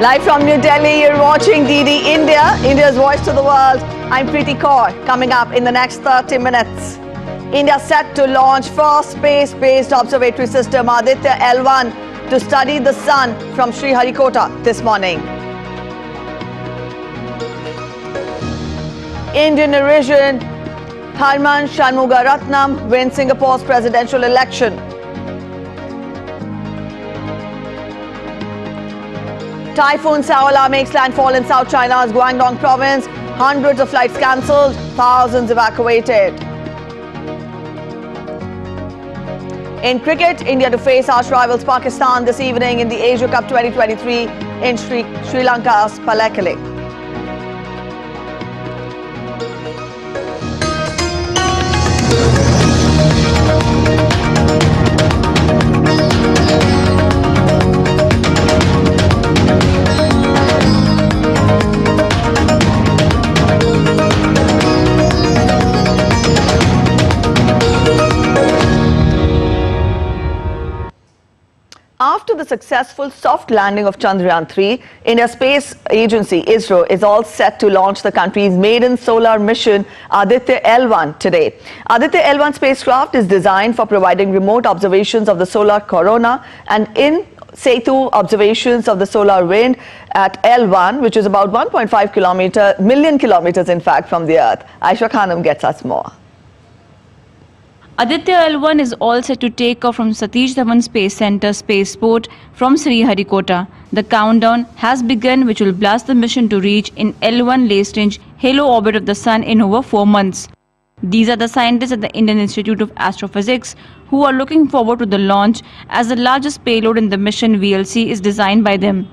Live from New Delhi, you're watching DD India, India's voice to the world. I'm Preeti Kaur. Coming up in the next 30 minutes, India set to launch first space-based observatory system Aditya L1 to study the sun from Sriharikota this morning. Indian origin Tharman Shanmugaratnam wins Singapore's presidential election. Typhoon Saola makes landfall in South China's Guangdong province. Hundreds of flights cancelled, thousands evacuated. In cricket, India to face arch rivals Pakistan this evening in the Asia Cup 2023 in Sri Lanka's Palakkale. After the successful soft landing of Chandrayaan-3, India's space agency ISRO is all set to launch the country's maiden solar mission Aditya L1 today. Aditya L1 spacecraft is designed for providing remote observations of the solar corona and in situ observations of the solar wind at L1, which is about 1.5 million kilometers in fact from the Earth. Aisa Khanum gets us more. Aditya L1 is all set to take off from Satish Dhawan Space Center spaceport from Sriharikota. The countdown has begun, which will blast the mission to reach in L1 late-range halo orbit of the Sun in over 4 months. These are the scientists at the Indian Institute of Astrophysics who are looking forward to the launch, as the largest payload in the mission VLC is designed by them.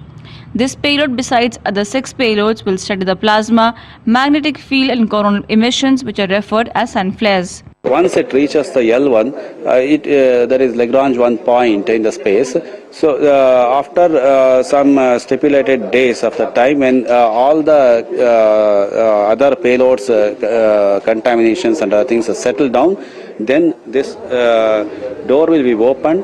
This payload, besides other 6 payloads, will study the plasma, magnetic field and coronal emissions, which are referred as sun flares. Once it reaches the L1, there is Lagrange one point in the space. So after some stipulated days of the time when all the other payloads, contaminations and other things settle down, then this door will be opened.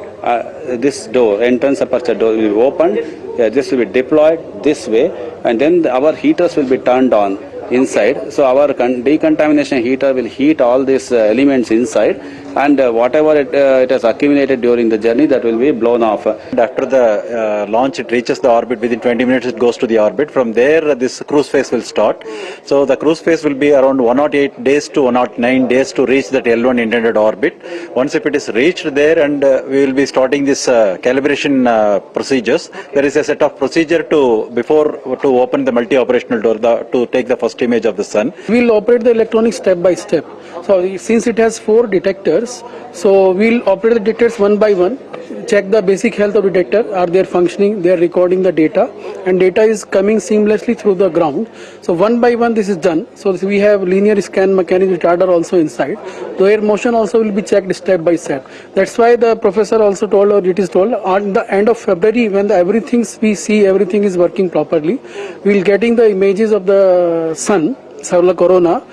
This door, entrance aperture door, will be opened. This will be deployed this way, and then our heaters will be turned on inside. So our decontamination heater will heat all these elements inside, and whatever it has accumulated during the journey, that will be blown off. After the launch, it reaches the orbit. Within 20 minutes, it goes to the orbit. From there, this cruise phase will start. So the cruise phase will be around 108 days to 109 days to reach that L1 intended orbit. Once if it is reached there, and we will be starting this calibration procedures. There is a set of procedure to open the multi-operational door to take the first image of the sun. We will operate the electronics step by step. So since it has 4 detectors, so we will operate the detectors one by one, check the basic health of detector, are they functioning, they are recording the data, and data is coming seamlessly through the ground. So one by one this is done. So we have linear scan mechanism retarder also inside. The air motion also will be checked step by step. That's why the professor also told, or it is told, at the end of February, when everything we see, everything is working properly, we will getting the images of the sun, solar corona,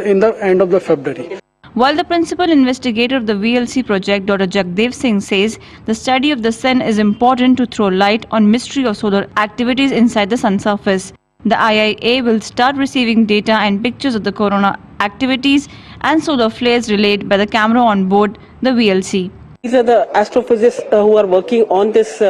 in the end of the February. While the principal investigator of the VLC project, Dr. Jagdev Singh, says the study of the sun is important to throw light on mystery of solar activities inside the sun surface. The IIA will start receiving data and pictures of the corona activities and solar flares relayed by the camera on board the VLC. These are the astrophysicists who are working on this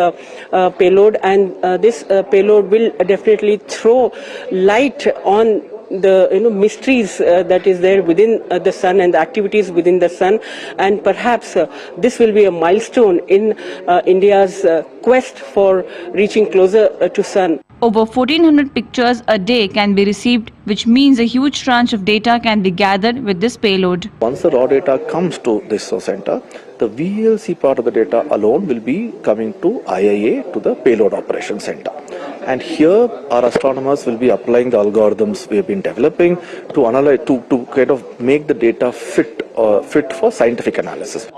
payload, and this payload will definitely throw light on the mysteries that is there within the sun and the activities within the sun, and perhaps this will be a milestone in India's quest for reaching closer to sun. Over 1400 pictures a day can be received, which means a huge tranche of data can be gathered with this payload. Once the raw data comes to this center, the VLC part of the data alone will be coming to IIA, to the payload operation center. And here our astronomers will be applying the algorithms we have been developing to analyze, to kind of make the data fit for scientific analysis.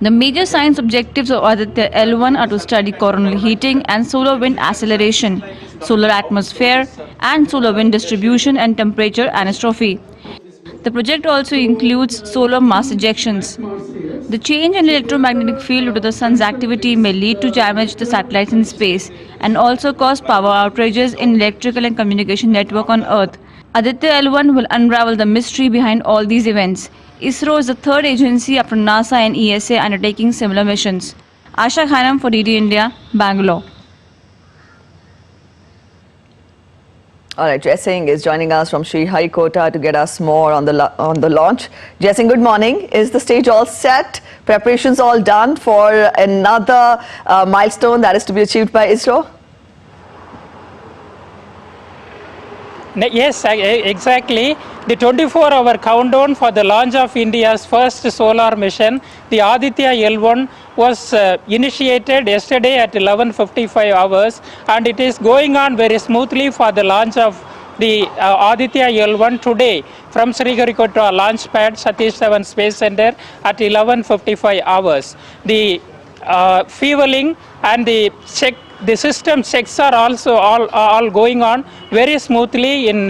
The major science objectives of Aditya L1 are to study coronal heating and solar wind acceleration, solar atmosphere and solar wind distribution and temperature anisotropy. The project also includes solar mass ejections. The change in electromagnetic field due to the sun's activity may lead to damage to the satellites in space and also cause power outrages in electrical and communication network on Earth. Aditya L1 will unravel the mystery behind all these events. ISRO is the third agency after NASA and ESA undertaking similar missions. Asha Khanam for DD India, Bangalore. All right, Jai Singh is joining us from Sri Harikota to get us more on the launch. Jai Singh, good morning. Is the stage all set? Preparations all done for another milestone that is to be achieved by ISRO? Yes, exactly. The 24-hour countdown for the launch of India's first solar mission, the Aditya L1, was initiated yesterday at 11:55 hours, and it is going on very smoothly for the launch of the Aditya L1 today from Sriharikota launch pad Satish Dhawan Space Center at 11:55 hours. The fueling and the system checks are also all going on very smoothly in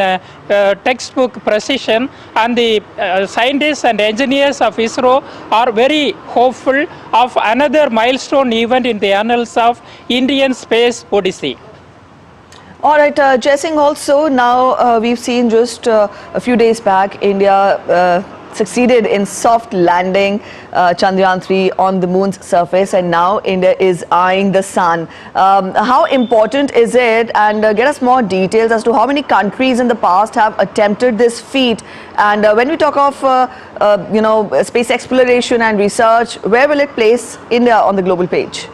textbook precision, and the scientists and engineers of ISRO are very hopeful of another milestone event in the annals of Indian space odyssey. All right, Jai Singh, also now we've seen just a few days back India succeeded in soft landing Chandrayaan 3 on the moon's surface, and now India is eyeing the sun. How important is it, and get us more details as to how many countries in the past have attempted this feat, and when we talk of space exploration and research, where will it place India on the global page?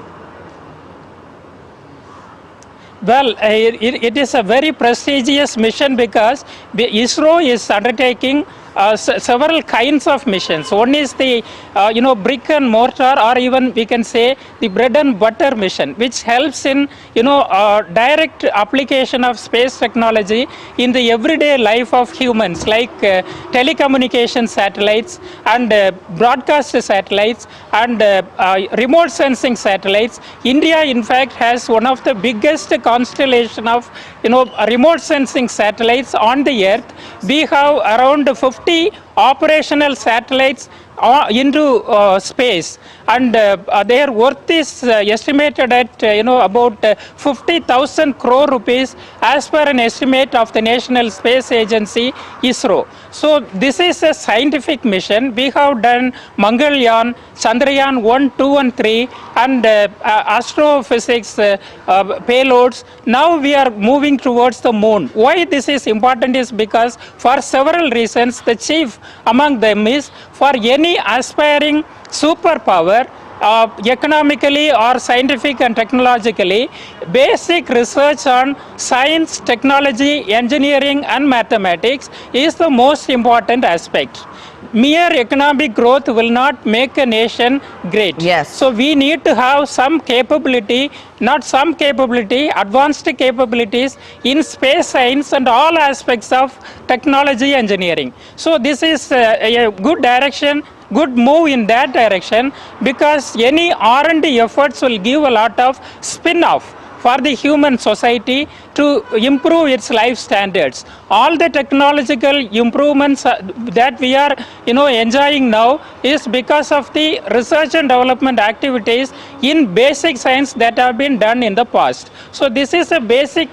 Well, it is a very prestigious mission because ISRO is undertaking several kinds of missions. One is the brick and mortar, or even we can say the bread and butter mission, which helps in direct application of space technology in the everyday life of humans, like telecommunication satellites and broadcast satellites and remote sensing satellites. India, in fact, has one of the biggest constellation of remote sensing satellites on the Earth. We have around 50 operational satellites into space, and their worth is estimated at about 50,000 crore rupees as per an estimate of the National Space Agency ISRO. So this is a scientific mission. We have done Mangalyaan, Chandrayaan 1, 2 and 3 and astrophysics payloads. Now we are moving towards the moon. Why this is important is because for several reasons. The chief among them is, for any aspiring superpower, economically or scientific and technologically, basic research on science, technology, engineering and mathematics is the most important aspect. Mere economic growth will not make a nation great. Yes. So we need to have some capability, advanced capabilities in space science and all aspects of technology engineering. So this is a good direction, good move in that direction, because any R&D efforts will give a lot of spin-off for the human society to improve its life standards. All the technological improvements that we are enjoying now is because of the research and development activities in basic science that have been done in the past. So this is a basic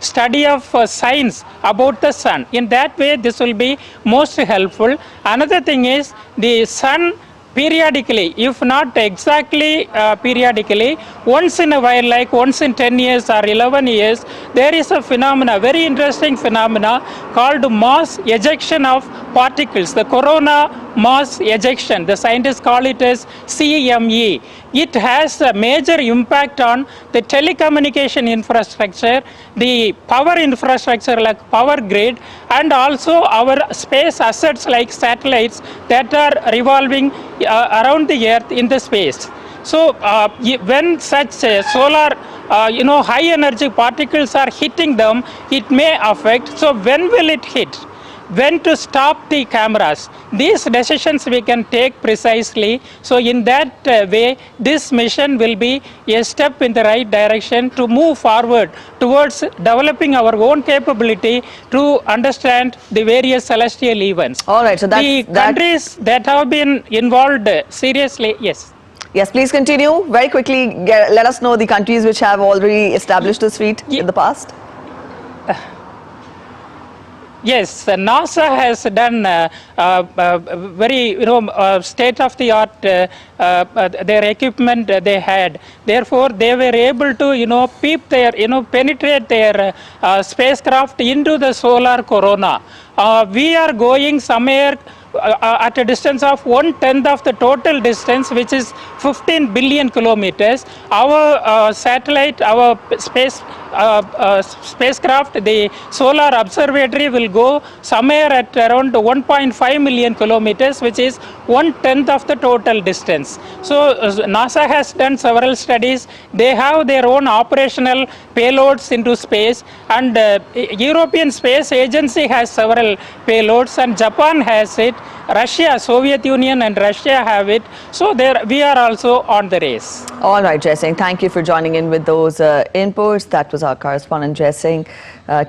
study of science about the sun. In that way, this will be most helpful. Another thing is, the sun periodically, if not exactly periodically, once in a while, like once in 10 years or 11 years, there is a phenomena, very interesting phenomena called mass ejection of particles, the corona mass ejection. The scientists call it as CME. It has a major impact on the telecommunication infrastructure, the power infrastructure like power grid, and also our space assets like satellites that are revolving around the Earth in the space. So when such solar high energy particles are hitting them, it may affect. So when will it hit? when to stop the cameras. These decisions we can take precisely. So in that way, this mission will be a step in the right direction to move forward towards developing our own capability to understand the various celestial events. All right, so the countries that have been involved seriously, yes. Yes, please continue. Very quickly, let us know the countries which have already established this feat in the past. Yes, NASA has done very state-of-the-art their equipment they had. Therefore, they were able to penetrate their spacecraft into the solar corona. We are going somewhere at a distance of 1/10 of the total distance, which is 15 billion kilometers. Our satellite, our spacecraft, the solar observatory, will go somewhere at around 1.5 million kilometers, which is 1/10 of the total distance. So NASA has done several studies. They have their own operational payloads into space, and European Space Agency has several payloads, and Japan has it. Russia, Soviet Union and Russia have it. So there we are also on the race. All right, Jai Singh, thank you for joining in with those inputs. That was our correspondent Jai Singh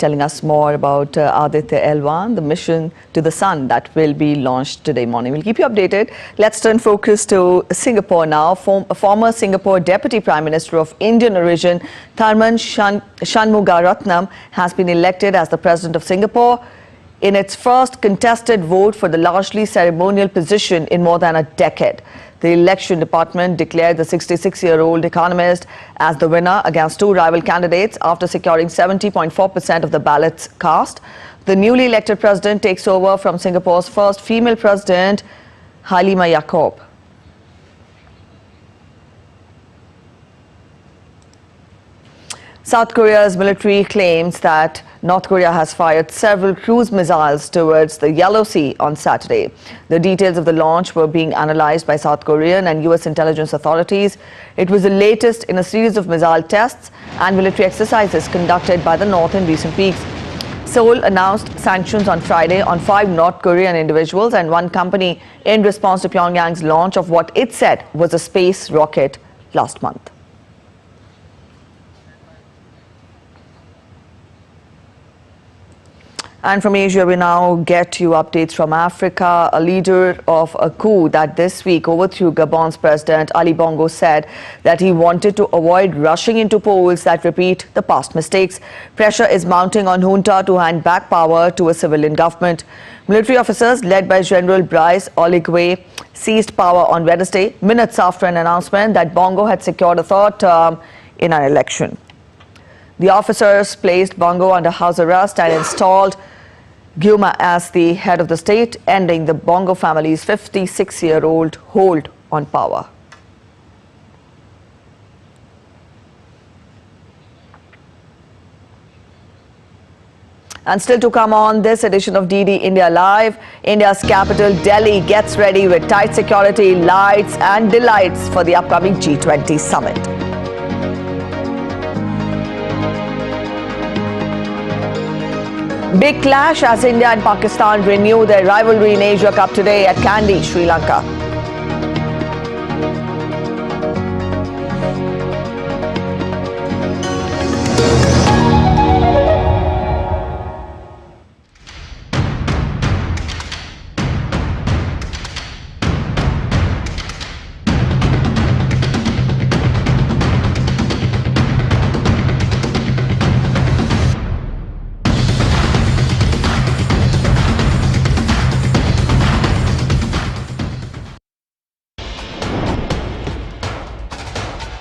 telling us more about Aditya L1, the mission to the sun that will be launched today morning. We'll keep you updated. Let's turn focus to Singapore now. Former Singapore Deputy Prime Minister of Indian origin, Tharman Shanmugaratnam, has been elected as the President of Singapore in its first contested vote for the largely ceremonial position in more than a decade. The election department declared the 66-year-old economist as the winner against two rival candidates after securing 70.4% of the ballots cast. The newly elected president takes over from Singapore's first female president, Halimah Yacob. South Korea's military claims that North Korea has fired several cruise missiles towards the Yellow Sea on Saturday. The details of the launch were being analyzed by South Korean and US intelligence authorities. It was the latest in a series of missile tests and military exercises conducted by the North in recent weeks. Seoul announced sanctions on Friday on 5 North Korean individuals and one company in response to Pyongyang's launch of what it said was a space rocket last month. And from Asia, we now get you updates from Africa. A leader of a coup that this week overthrew Gabon's President Ali Bongo said that he wanted to avoid rushing into polls that repeat the past mistakes. Pressure is mounting on junta to hand back power to a civilian government. Military officers led by General Brice Oligui seized power on Wednesday, minutes after an announcement that Bongo had secured a third term in an election. The officers placed Bongo under house arrest and installed Gyuma as the head of the state, ending the Bongo family's 56-year-old hold on power. And still to come on this edition of DD India Live, India's capital Delhi gets ready with tight security, lights and delights for the upcoming G20 summit. Big clash as India and Pakistan renew their rivalry in Asia Cup today at Kandy, Sri Lanka.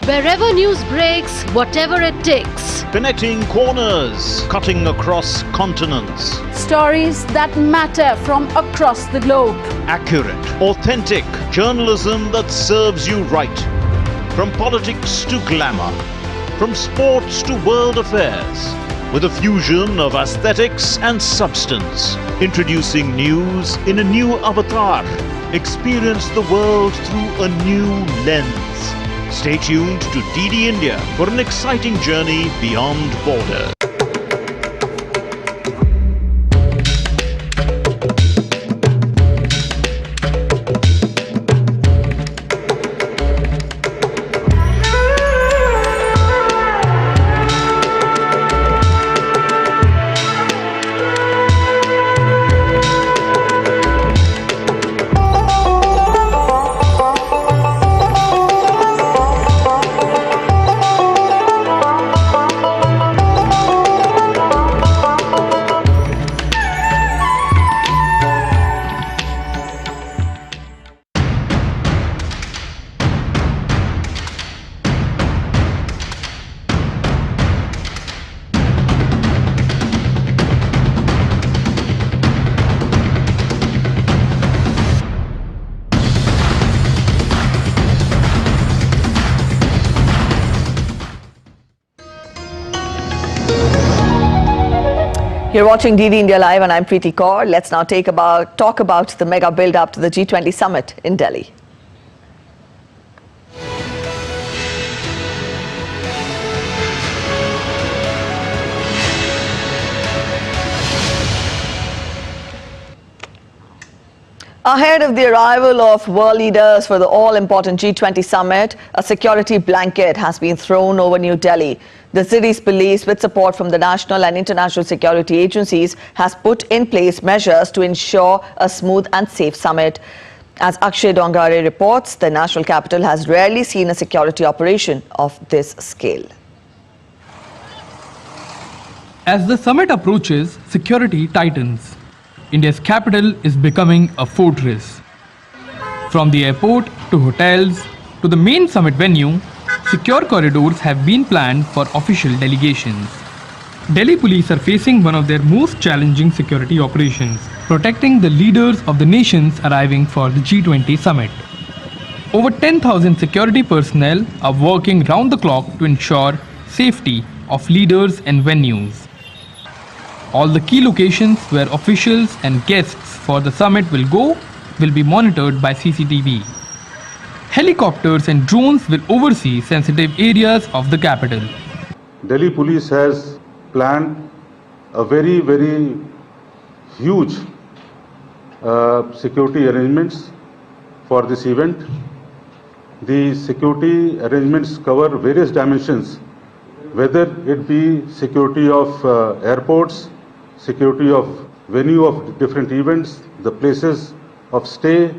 Wherever news breaks, whatever it takes. Connecting corners, cutting across continents. Stories that matter from across the globe. Accurate, authentic journalism that serves you right. From politics to glamour, from sports to world affairs, with a fusion of aesthetics and substance. Introducing news in a new avatar. Experience the world through a new lens. Stay tuned to DD India for an exciting journey beyond borders. You're watching DD India Live and I'm Preeti Kaur. Let's now talk about the mega build-up to the G20 summit in Delhi. Ahead of the arrival of world leaders for the all-important G20 summit, a security blanket has been thrown over New Delhi. The city's police, with support from the national and international security agencies, has put in place measures to ensure a smooth and safe summit. As Akshay Dongare reports, the national capital has rarely seen a security operation of this scale. As the summit approaches, security tightens. India's capital is becoming a fortress. From the airport to hotels to the main summit venue, secure corridors have been planned for official delegations. Delhi police are facing one of their most challenging security operations, protecting the leaders of the nations arriving for the G20 summit. Over 10,000 security personnel are working round the clock to ensure safety of leaders and venues. All the key locations where officials and guests for the summit will be monitored by CCTV. Helicopters and drones will oversee sensitive areas of the capital. Delhi police has planned a very, very huge security arrangements for this event. The security arrangements cover various dimensions, whether it be security of airports, security of venue of different events, the places of stay,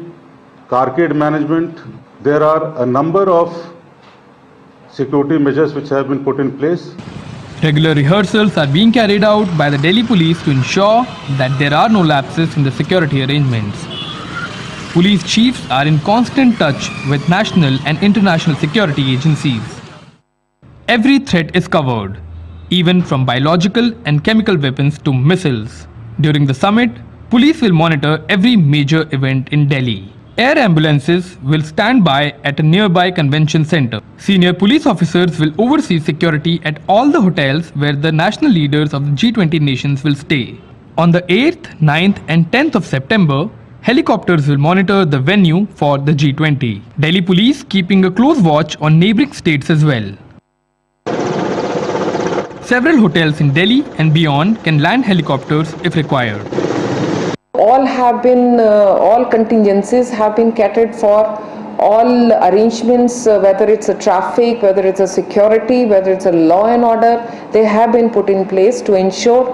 carcade management. There are a number of security measures which have been put in place. Regular rehearsals are being carried out by the Delhi police to ensure that there are no lapses in the security arrangements. Police chiefs are in constant touch with national and international security agencies. Every threat is covered, even from biological and chemical weapons to missiles. During the summit, police will monitor every major event in Delhi. Air ambulances will stand by at a nearby convention center. Senior police officers will oversee security at all the hotels where the national leaders of the G20 nations will stay. On the 8th, 9th and 10th of September, helicopters will monitor the venue for the G20. Delhi police keeping a close watch on neighbouring states as well. Several hotels in Delhi and beyond can land helicopters if required. All contingencies have been catered for, all arrangements, whether it's a traffic, whether it's a security, whether it's a law and order, they have been put in place to ensure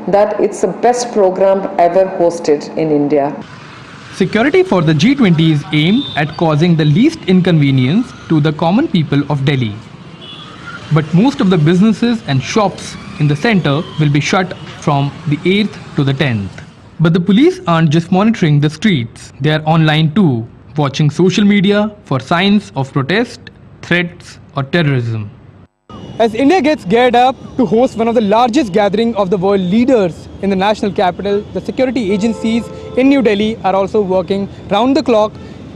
that it's the best program ever hosted in India. Security for the G20 is aimed at causing the least inconvenience to the common people of Delhi. But most of the businesses and shops in the center will be shut from the 8th to the 10th. But the police aren't just monitoring the streets, they are online too, watching social media for signs of protest, threats or terrorism. As India gets geared up to host one of the largest gatherings of the world leaders in the national capital, the security agencies in New Delhi are also working round the clock,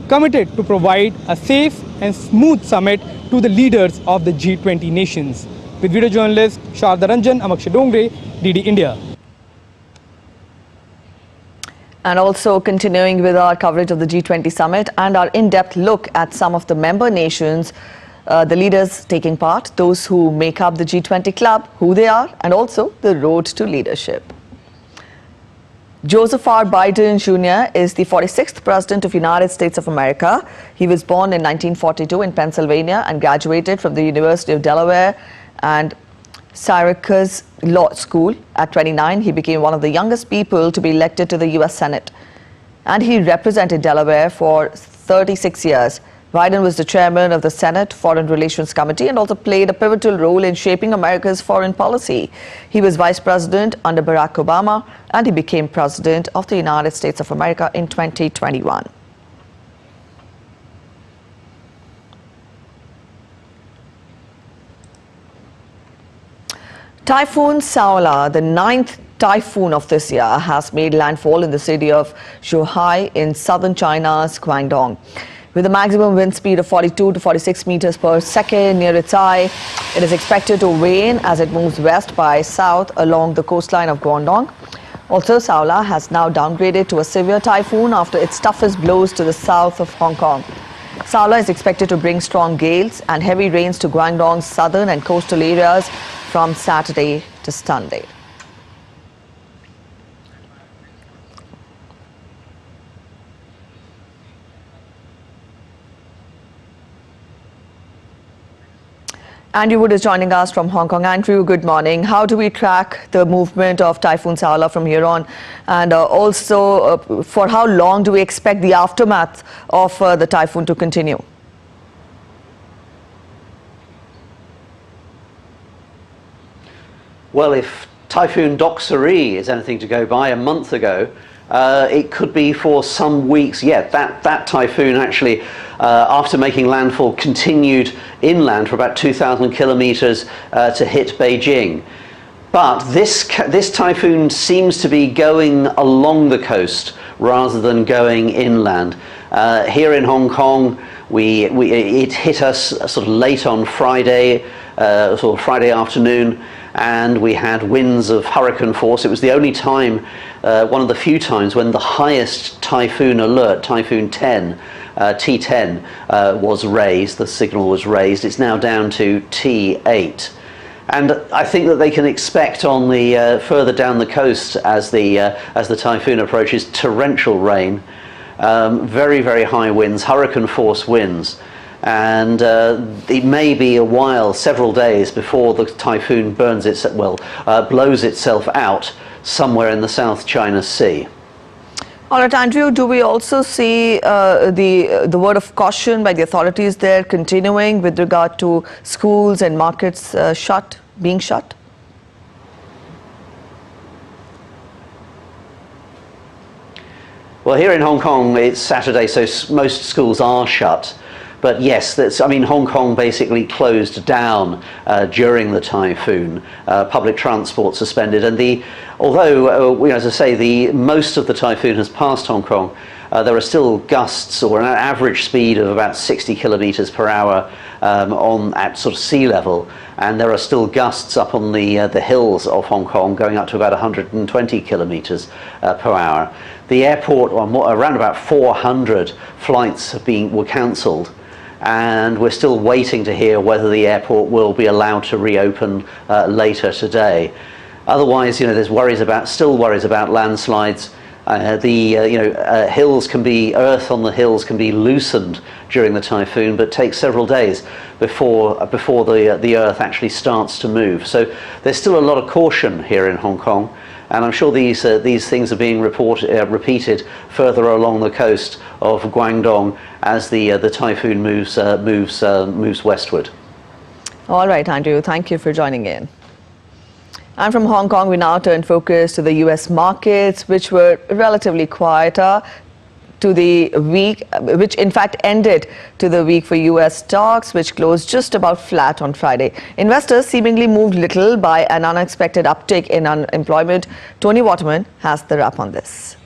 committed to provide a safe and smooth summit to the leaders of the G20 nations. With video journalist Sharda Ranjan, I'm Akshay Dongare, DD India. And also continuing with our coverage of the G20 summit and our in-depth look at some of the member nations, the leaders taking part, those who make up the G20 club, who they are, and also the road to leadership. Joseph R. Biden Jr. is the 46th President of the United States of America. He was born in 1942 in Pennsylvania and graduated from the University of Delaware and Syracuse Law School. At 29, he became one of the youngest people to be elected to the U.S. Senate. And he represented Delaware for 36 years. Biden was the chairman of the Senate Foreign Relations Committee and also played a pivotal role in shaping America's foreign policy. He was vice president under Barack Obama and he became president of the United States of America in 2021. Typhoon Saola, the 9th typhoon of this year, has made landfall in the city of Zhuhai in southern China's Guangdong. With a maximum wind speed of 42 to 46 meters per second near its eye, it is expected to wane as it moves west by south along the coastline of Guangdong. Also, Saola has now downgraded to a severe typhoon after its toughest blows to the south of Hong Kong. Saola is expected to bring strong gales and heavy rains to Guangdong's southern and coastal areas from Saturday to Sunday. Andrew Wood is joining us from Hong Kong. Andrew, good morning. How do we track the movement of Typhoon Saola from here on? And also, for how long do we expect the aftermath of the typhoon to continue? Well, if Typhoon Doksuri is anything to go by, a month ago, it could be for some weeks yet. That typhoon actually, after making landfall, continued inland for about 2,000 kilometers to hit Beijing. But this typhoon seems to be going along the coast rather than going inland. Here in Hong Kong, it hit us sort of late on Friday, sort of Friday afternoon, and we had winds of hurricane force. It was the only time, one of the few times when the highest typhoon alert, Typhoon 10, T10, was raised, the signal was raised. It's now down to T8. And I think that they can expect on the further down the coast as the typhoon approaches, torrential rain, very, very high winds, hurricane force winds. And it may be a while, several days, before the typhoon blows itself out somewhere in the South China Sea. All right, Andrew, do we also see the word of caution by the authorities there continuing with regard to schools and markets being shut? Well, here in Hong Kong, it's Saturday, so most schools are shut. But yes, Hong Kong basically closed down during the typhoon. Public transport suspended, and although as I say, most of the typhoon has passed Hong Kong, there are still gusts, or an average speed of about 60 kilometers per hour at sort of sea level, and there are still gusts up on the hills of Hong Kong going up to about 120 kilometers per hour. The airport, around about 400 flights were cancelled. And we're still waiting to hear whether the airport will be allowed to reopen later today. Otherwise, there's still worries about landslides. Earth on the hills can be loosened during the typhoon, but takes several days before the earth actually starts to move. So there's still a lot of caution here in Hong Kong. And I'm sure these things are being repeated further along the coast of Guangdong as the typhoon moves westward. All right, Andrew, thank you for joining in. And from Hong Kong, we now turn focus to the U.S. markets, which were relatively quieter to the week, which in fact ended to the week for U.S. stocks, which closed just about flat on Friday. Investors seemingly moved little by an unexpected uptick in unemployment. Tony Waterman has the wrap on this.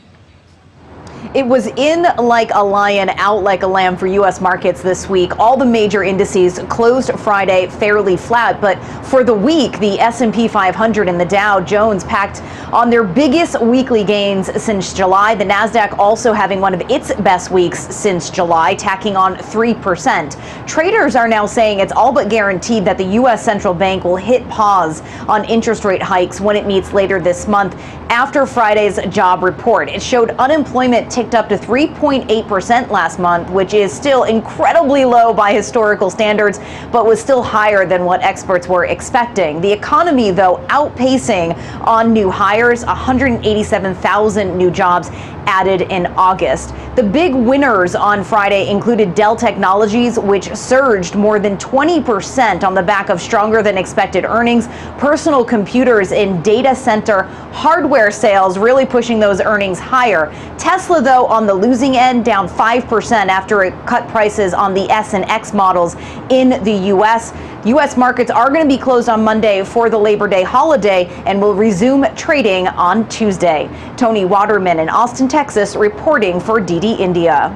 It was in like a lion, out like a lamb for U.S. markets this week. All the major indices closed Friday fairly flat, but for the week, the S&P 500 and the Dow Jones packed on their biggest weekly gains since July. The Nasdaq also having one of its best weeks since July, tacking on 3%. Traders are now saying it's all but guaranteed that the U.S. Central Bank will hit pause on interest rate hikes when it meets later this month after Friday's job report. It showed unemployment ticked up to 3.8% last month, which is still incredibly low by historical standards, but was still higher than what experts were expecting. The economy, though, outpacing on new hires, 187,000 new jobs added in August. The big winners on Friday included Dell Technologies, which surged more than 20% on the back of stronger than expected earnings. Personal computers in data center hardware sales really pushing those earnings higher. Tesla, though, on the losing end, down 5% after it cut prices on the S and X models in the U.S. U.S. markets are going to be closed on Monday for the Labor Day holiday and will resume trading on Tuesday. Tony Waterman in Austin, Texas, reporting for DD India.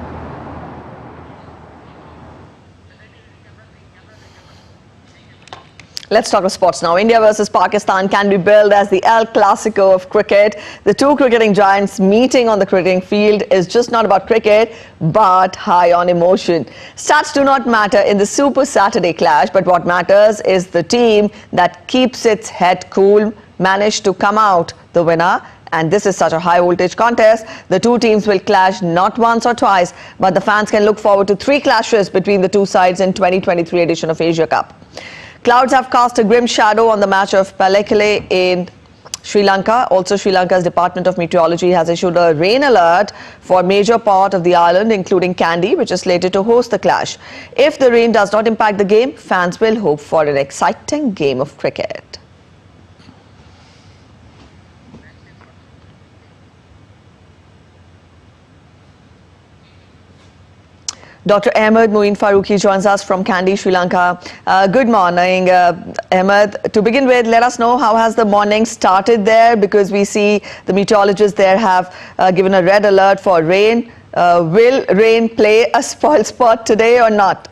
Let's talk of sports now. India versus Pakistan can be billed as the El Clasico of cricket. The two cricketing giants meeting on the cricketing field is just not about cricket, but high on emotion. Stats do not matter in the Super Saturday clash, but what matters is the team that keeps its head cool managed to come out the winner. And this is such a high voltage contest. The two teams will clash not once or twice, but the fans can look forward to 3 clashes between the two sides in 2023 edition of Asia Cup. Clouds have cast a grim shadow on the match of Palekele in Sri Lanka. Also, Sri Lanka's Department of Meteorology has issued a rain alert for a major part of the island, including Kandy, which is slated to host the clash. If the rain does not impact the game, fans will hope for an exciting game of cricket. Dr. Ahmed Moeen Farooqi joins us from Kandy, Sri Lanka. Good morning, Ahmed. To begin with, let us know how has the morning started there, because we see the meteorologists there have given a red alert for rain. Will rain play a spoil sport today or not?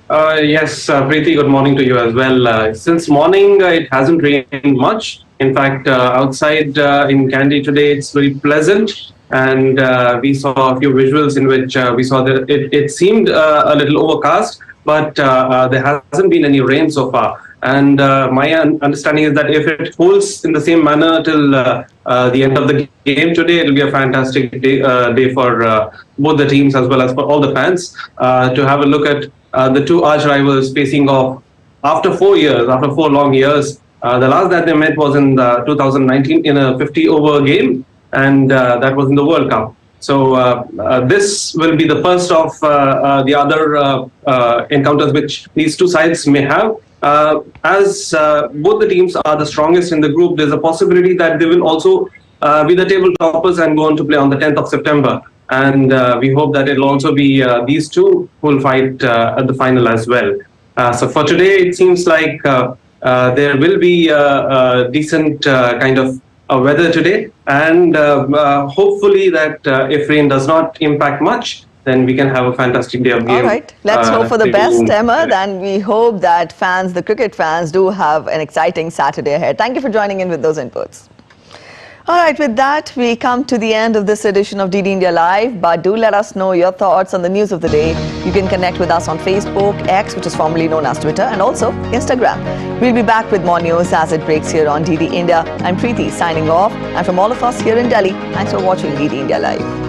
Yes, Preeti, good morning to you as well. Since morning, it hasn't rained much. In fact, outside in Kandy today, it's very pleasant. And we saw a few visuals in which we saw that it seemed a little overcast, but there hasn't been any rain so far. And my understanding is that if it holds in the same manner till the end of the game today, it will be a fantastic day for both the teams as well as for all the fans to have a look at the two arch rivals facing off after 4 years, after 4 long years. The last that they met was in 2019 in a 50-over game. And that was in the World Cup. So this will be the first of the other encounters which these two sides may have. As both the teams are the strongest in the group, there's a possibility that they will also be the table toppers and go on to play on the 10th of September. And we hope that it'll also be these two who will fight at the final as well. So for today, it seems like there will be a decent kind of weather today, and hopefully that if rain does not impact much, then we can have a fantastic day of game. All right, let's hope for the best, Ahmed, and we hope that fans, the cricket fans, do have an exciting Saturday ahead. Thank you for joining in with those inputs. All right, with that, we come to the end of this edition of DD India Live, but do let us know your thoughts on the news of the day. You can connect with us on Facebook, X, which is formerly known as Twitter, and also Instagram. We'll be back with more news as it breaks here on DD India. I'm Preeti signing off, and from all of us here in Delhi, thanks for watching DD India Live.